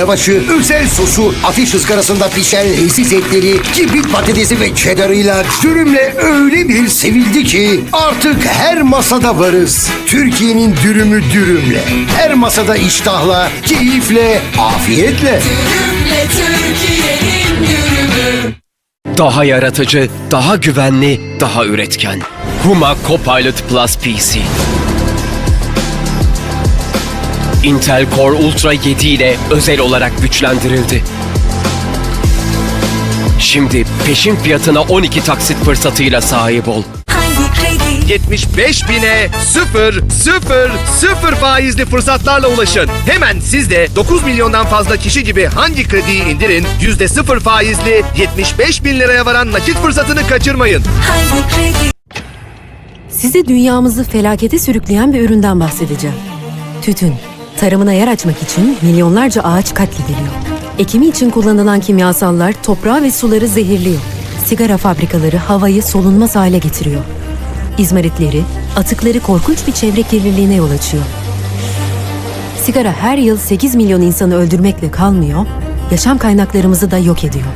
lavaşı, özel sosu, ateş ızgarasında pişen leziz etleri, kibrit patatesi ve cheddar'ıyla dürümle öyle bir sevildi ki artık her masada varız. Türkiye'nin dürümü dürümle. Her masada iştahla, keyifle, afiyetle. Dürümle Türkiye'nin dürümü. Daha yaratıcı, daha güvenli, daha üretken. Huma Copilot Plus PC. Intel Core Ultra 7 ile özel olarak güçlendirildi. Şimdi peşin fiyatına 12 taksit fırsatıyla sahip ol. 75.000'e 0 faizli fırsatlarla ulaşın. Hemen siz de 9 milyondan fazla kişi gibi hangi krediyi indirin, %0 faizli 75.000 liraya varan nakit fırsatını kaçırmayın. Size dünyamızı felakete sürükleyen bir üründen bahsedeceğim. Tütün. Tarımına yer açmak için milyonlarca ağaç katlediliyor. Ekimi için kullanılan kimyasallar toprağı ve suları zehirliyor. Sigara fabrikaları havayı solunmaz hale getiriyor. İzmaritleri, atıkları korkunç bir çevre kirliliğine yol açıyor. Sigara her yıl 8 milyon insanı öldürmekle kalmıyor, yaşam kaynaklarımızı da yok ediyor.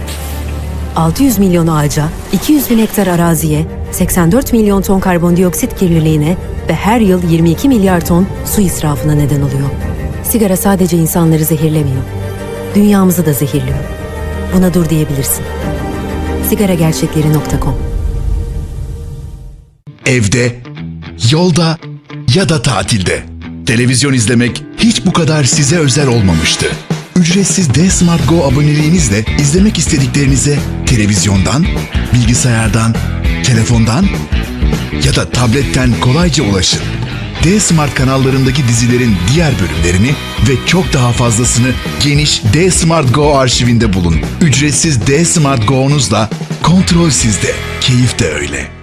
600 milyon ağaca, 200 bin hektar araziye, 84 milyon ton karbondioksit kirliliğine ve her yıl 22 milyar ton su israfına neden oluyor. Sigara sadece insanları zehirlemiyor, dünyamızı da zehirliyor. Buna dur diyebilirsin. Sigaragerçekleri.com. Evde, yolda ya da tatilde. Televizyon izlemek hiç bu kadar size özel olmamıştı. Ücretsiz Dizismart Go aboneliğinizle izlemek istediklerinize televizyondan, bilgisayardan, telefondan ya da tabletten kolayca ulaşın. Dizismart kanallarındaki dizilerin diğer bölümlerini ve çok daha fazlasını geniş Dizismart Go arşivinde bulun. Ücretsiz Dizismart Go'nuzla kontrol sizde, keyif de öyle.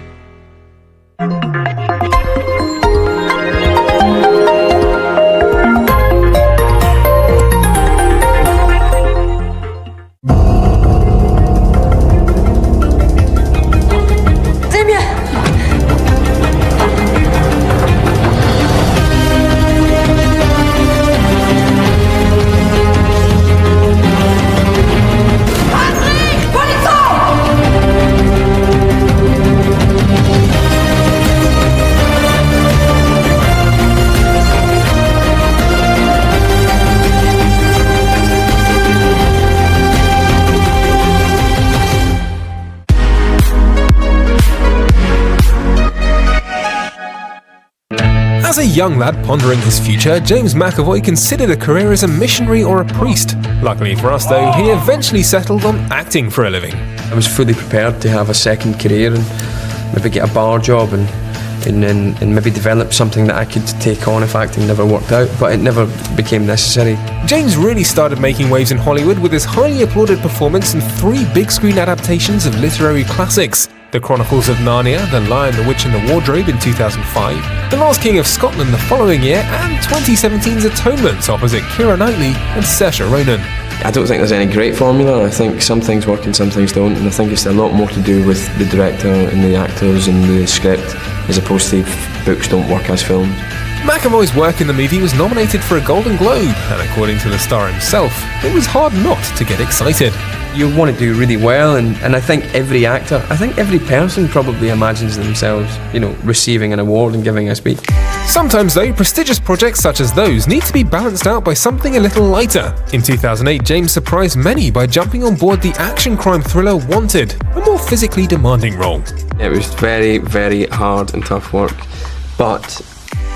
As a young lad pondering his future, James McAvoy considered a career as a missionary or a priest. Luckily for us though, he eventually settled on acting for a living. I was fully prepared to have a second career and maybe get a bar job and maybe develop something that I could take on if acting never worked out, but it never became necessary. James really started making waves in Hollywood with his highly applauded performance in 3 big screen adaptations of literary classics: The Chronicles of Narnia, The Lion, the Witch and the Wardrobe in 2005, The Last King of Scotland the following year, and 2017's Atonement opposite Keira Knightley and Saoirse Ronan. I don't think there's any great formula. I think some things work and some things don't, and I think it's a lot more to do with the director and the actors and the script as opposed to books don't work as films. McAvoy's work in the movie was nominated for a Golden Globe, and according to the star himself, it was hard not to get excited. You want to do really well, and I think every actor, I think every person probably imagines themselves, receiving an award and giving a speech. Sometimes though, prestigious projects such as those need to be balanced out by something a little lighter. In 2008, James surprised many by jumping on board the action crime thriller Wanted, a more physically demanding role. It was very, very hard and tough work, but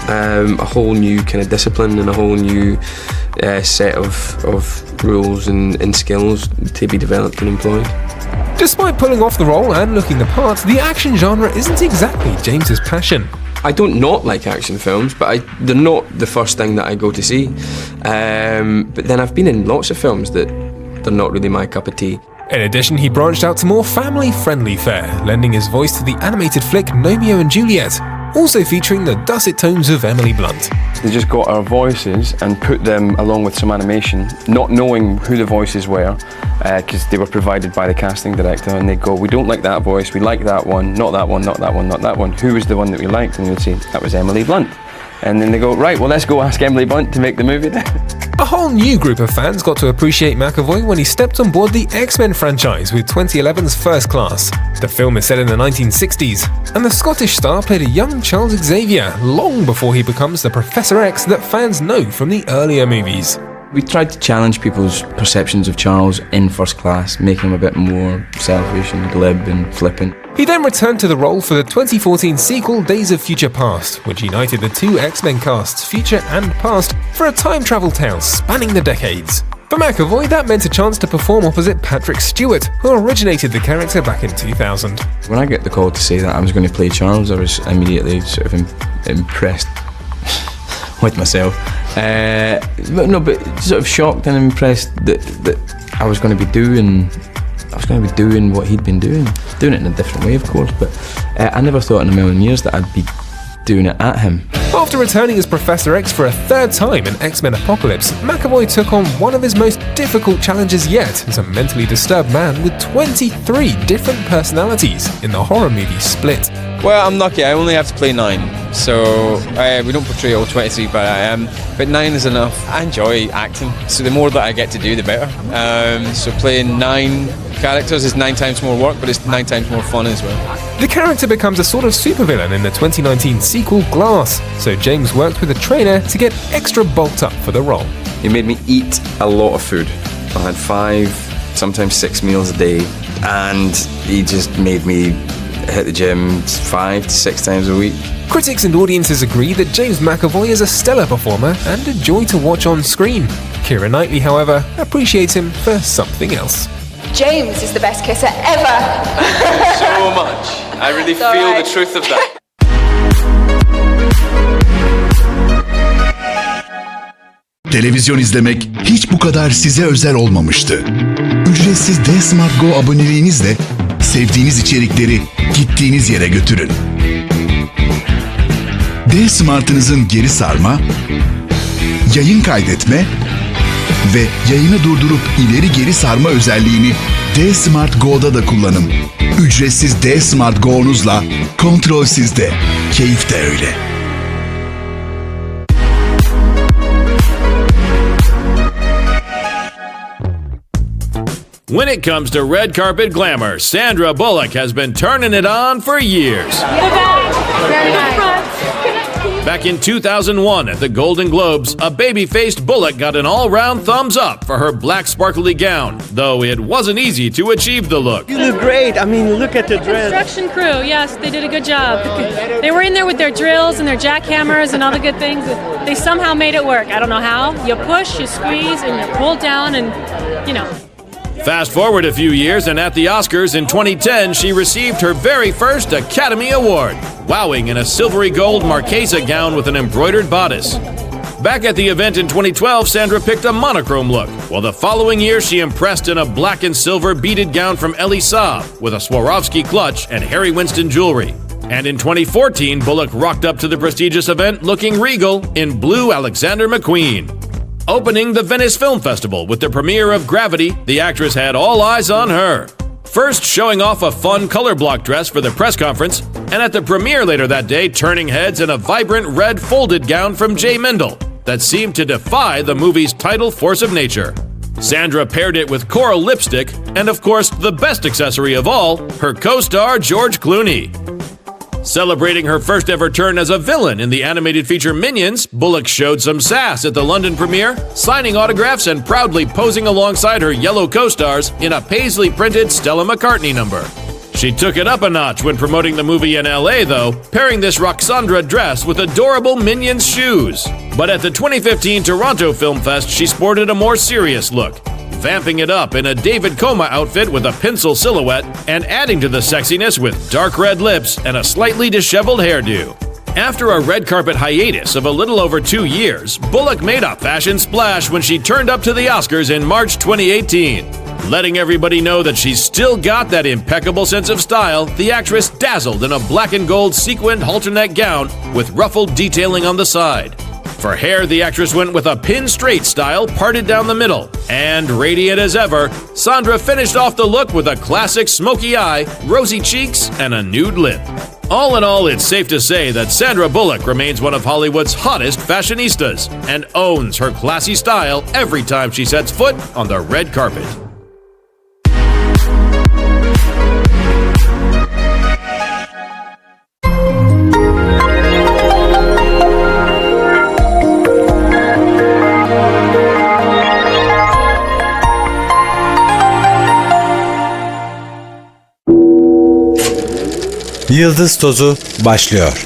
a whole new kind of discipline and a whole new set of rules and skills to be developed and employed. Despite pulling off the role and looking the part, the action genre isn't exactly James's passion. I don't not like action films, but they're not the first thing that I go to see. But then I've been in lots of films that they're not really my cup of tea. In addition, he branched out to more family-friendly fare, lending his voice to the animated flick Romeo and Juliet, also featuring the dulcet tones of Emily Blunt. They just got our voices and put them along with some animation, not knowing who the voices were, because they were provided by the casting director, and they'd go, we don't like that voice, we like that one, not that one, not that one, not that one. Who was the one that we liked? And we'd say, that was Emily Blunt. And then they go, right, well, let's go ask Emily Blunt to make the movie then. A whole new group of fans got to appreciate McAvoy when he stepped on board the X-Men franchise with 2011's First Class. The film is set in the 1960s, and the Scottish star played a young Charles Xavier long before he becomes the Professor X that fans know from the earlier movies. We tried to challenge people's perceptions of Charles in First Class, make him a bit more selfish and glib and flippant. He then returned to the role for the 2014 sequel Days of Future Past, which united the two X-Men casts, future and past, for a time travel tale spanning the decades. For McAvoy, that meant a chance to perform opposite Patrick Stewart, who originated the character back in 2000. When I got the call to say that I was going to play Charles, I was immediately sort of impressed with myself. But sort of shocked and impressed that I was going to be doing what he'd been doing it in a different way, of course, but I never thought in a million years that I'd be doing it at him. After returning as Professor X for a third time in X-Men Apocalypse, McAvoy took on one of his most difficult challenges yet as a mentally disturbed man with 23 different personalities in the horror movie Split. Well, I'm lucky, I only have to play 9, so we don't portray all 23, but 9 is enough. I enjoy acting, so the more that I get to do, the better. So playing 9 characters is 9 times more work, but it's 9 times more fun as well. The character becomes a sort of supervillain in the 2019 sequel Glass, so James worked with a trainer to get extra bulked up for the role. He made me eat a lot of food. I had 5, sometimes 6 meals a day, and he just made me hit the gym 5 to 6 times a week. Critics and audiences agree that James McAvoy is a stellar performer and a joy to watch on screen. Keira Knightley, however, appreciates him for something else. James is the best kisser ever. Thank you so much. I really feel the truth of that. Televizyon izlemek hiç bu kadar size özel olmamıştı. Ücretsiz Dizismart Go aboneliğinizle sevdiğiniz içerikleri gittiğiniz yere götürün. Dizismart'ınızın geri sarma, yayın kaydetme ve yayını durdurup ileri geri sarma özelliğini Dizismart Go'da da kullanın. Ücretsiz Dizismart Go'nuzla kontrol sizde, keyif de öyle. When it comes to red carpet glamour, Sandra Bullock has been turning it on for years. Back in 2001 at the Golden Globes, a baby-faced Bullock got an all-round thumbs up for her black sparkly gown, though it wasn't easy to achieve the look. You look great. I mean, look at the dress. Construction crew, yes, they did a good job. They were in there with their drills and their jackhammers and all the good things. They somehow made it work. I don't know how. You push, you squeeze, and you pull down, and, you know. Fast forward a few years, and at the Oscars in 2010, she received her very first Academy Award, wowing in a silvery gold Marchesa gown with an embroidered bodice. Back at the event in 2012, Sandra picked a monochrome look, while the following year she impressed in a black and silver beaded gown from Elie Saab with a Swarovski clutch and Harry Winston jewelry. And in 2014, Bullock rocked up to the prestigious event looking regal in blue Alexander McQueen. Opening the Venice Film Festival with the premiere of Gravity, the actress had all eyes on her. First showing off a fun color block dress for the press conference, and at the premiere later that day turning heads in a vibrant red folded gown from Jay Mendel that seemed to defy the movie's title force of nature. Sandra paired it with coral lipstick, and of course the best accessory of all, her co-star George Clooney. Celebrating her first ever turn as a villain in the animated feature Minions, Bullock showed some sass at the London premiere, signing autographs and proudly posing alongside her yellow co-stars in a paisley printed Stella McCartney number. She took it up a notch when promoting the movie in LA though, pairing this Roxandra dress with adorable Minions shoes. But at the 2015 Toronto Film Fest, she sported a more serious look, vamping it up in a David Coma outfit with a pencil silhouette and adding to the sexiness with dark red lips and a slightly disheveled hairdo. After a red carpet hiatus of a little over 2 years, Bullock made a fashion splash when she turned up to the Oscars in March 2018. Letting everybody know that she's still got that impeccable sense of style, the actress dazzled in a black and gold sequined halter neck gown with ruffled detailing on the side. For hair, the actress went with a pin straight style parted down the middle. And radiant as ever, Sandra finished off the look with a classic smoky eye, rosy cheeks, and a nude lip. All in all, it's safe to say that Sandra Bullock remains one of Hollywood's hottest fashionistas and owns her classy style every time she sets foot on the red carpet. Yıldız Tozu başlıyor.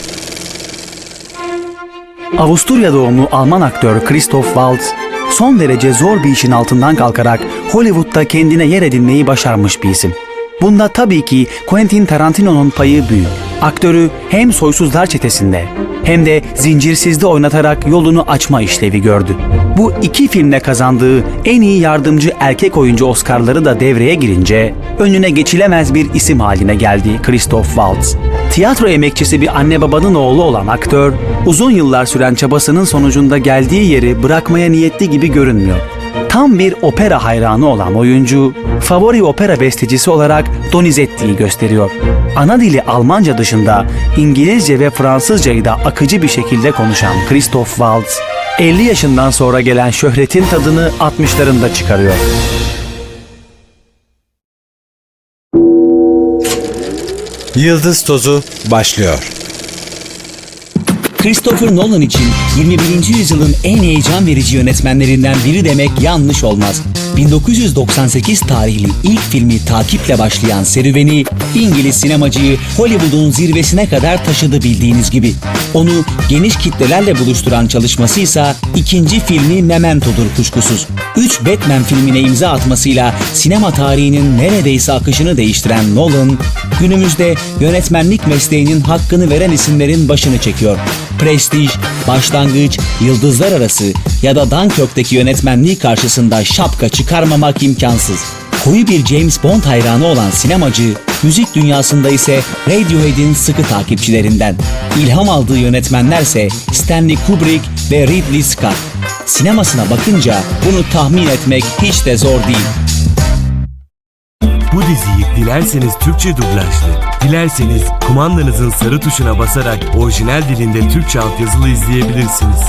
Avusturya doğumlu Alman aktör Christoph Waltz, son derece zor bir işin altından kalkarak Hollywood'da kendine yer edinmeyi başarmış bir isim. Bunda tabii ki Quentin Tarantino'nun payı büyük. Aktörü hem Soysuzlar Çetesi'nde hem de Zincirsiz'de oynatarak yolunu açma işlevi gördü. Bu iki filmle kazandığı en iyi yardımcı erkek oyuncu Oscar'ları da devreye girince önüne geçilemez bir isim haline geldi Christoph Waltz. Tiyatro emekçisi bir anne babanın oğlu olan aktör, uzun yıllar süren çabasının sonucunda geldiği yeri bırakmaya niyetli gibi görünmüyor. Tam bir opera hayranı olan oyuncu, favori opera bestecisi olarak Donizetti'yi gösteriyor. Ana dili Almanca dışında İngilizce ve Fransızcayı da akıcı bir şekilde konuşan Christoph Waltz, 50 yaşından sonra gelen şöhretin tadını 60'larında çıkarıyor. Yıldız Tozu başlıyor. Christopher Nolan için 21. yüzyılın en heyecan verici yönetmenlerinden biri demek yanlış olmaz. 1998 tarihli ilk filmi takiple başlayan serüveni İngiliz sinemacıyı Hollywood'un zirvesine kadar taşıdı bildiğiniz gibi. Onu geniş kitlelerle buluşturan çalışmasıysa ikinci filmi Memento'dur kuşkusuz. 3 Batman filmine imza atmasıyla sinema tarihinin neredeyse akışını değiştiren Nolan, günümüzde yönetmenlik mesleğinin hakkını veren isimlerin başını çekiyor. Prestij, Başlangıç, Yıldızlar Arası ya da Dunkirk'teki yönetmenliği karşısında şapka çıkarmamak imkansız. Koyu bir James Bond hayranı olan sinemacı, müzik dünyasında ise Radiohead'in sıkı takipçilerinden. İlham aldığı yönetmenlerse Stanley Kubrick ve Ridley Scott. Sinemasına bakınca bunu tahmin etmek hiç de zor değil. Bu diziyi dilerseniz Türkçe dublajlı, dilerseniz kumandanızın sarı tuşuna basarak orijinal dilinde Türkçe altyazılı izleyebilirsiniz.